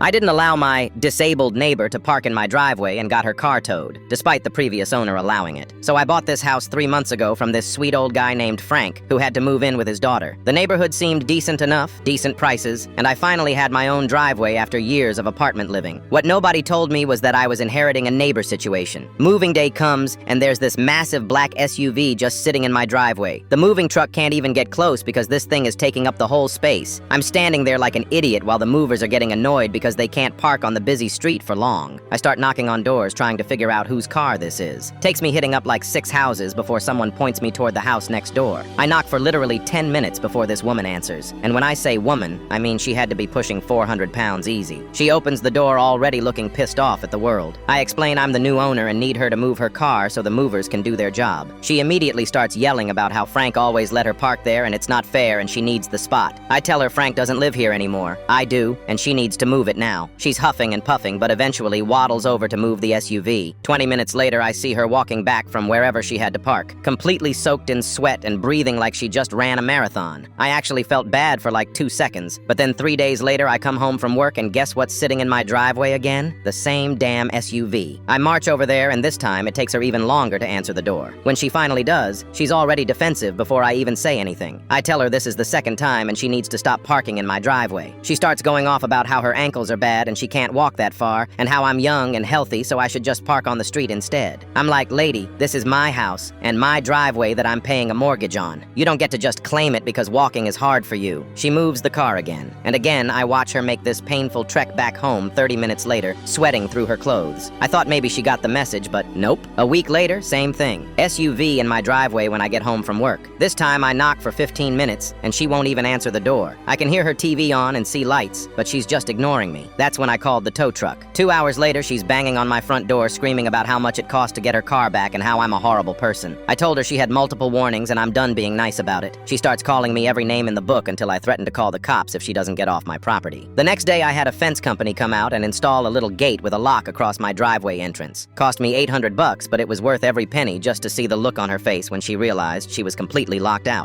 I didn't allow my disabled neighbor to park in my driveway and got her car towed, despite the previous owner allowing it. So I bought this house 3 months ago from this sweet old guy named Frank, who had to move in with his daughter. The neighborhood seemed decent enough, decent prices, and I finally had my own driveway after years of apartment living. What nobody told me was that I was inheriting a neighbor situation. Moving day comes, and there's this massive black SUV just sitting in my driveway. The moving truck can't even get close because this thing is taking up the whole space. I'm standing there like an idiot while the movers are getting annoyed because they can't park on the busy street for long. I start knocking on doors trying to figure out whose car this is. Takes me hitting up like 6 houses before someone points me toward the house next door. I knock for literally 10 minutes before this woman answers. And when I say woman, I mean she had to be pushing 400 pounds easy. She opens the door already looking pissed off at the world. I explain I'm the new owner and need her to move her car so the movers can do their job. She immediately starts yelling about how Frank always let her park there and it's not fair and she needs the spot. I tell her Frank doesn't live here anymore. I do, and she needs to move it now. She's huffing and puffing, but eventually waddles over to move the SUV. 20 minutes later, I see her walking back from wherever she had to park, completely soaked in sweat and breathing like she just ran a marathon. I actually felt bad for like 2 seconds, but then 3 days later, I come home from work and guess what's sitting in my driveway again? The same damn SUV. I march over there, and this time it takes her even longer to answer the door. When she finally does, she's already defensive before I even say anything. I tell her this is the second time and she needs to stop parking in my driveway. She starts going off about how her ankles are bad and she can't walk that far, and how I'm young and healthy so I should just park on the street instead. I'm like, lady, this is my house and my driveway that I'm paying a mortgage on. You don't get to just claim it because walking is hard for you. She moves the car again, and again I watch her make this painful trek back home 30 minutes later, sweating through her clothes. I thought maybe she got the message, but nope. A week later, same thing. SUV in my driveway when I get home from work. This time I knock for 15 minutes and she won't even answer the door. I can hear her TV on and see lights, but she's just ignoring me. That's when I called the tow truck. 2 hours later, she's banging on my front door screaming about how much it cost to get her car back and how I'm a horrible person. I told her she had multiple warnings and I'm done being nice about it. She starts calling me every name in the book until I threaten to call the cops if she doesn't get off my property. The next day I had a fence company come out and install a little gate with a lock across my driveway entrance. Cost me $800, but it was worth every penny just to see the look on her face when she realized she was completely locked out.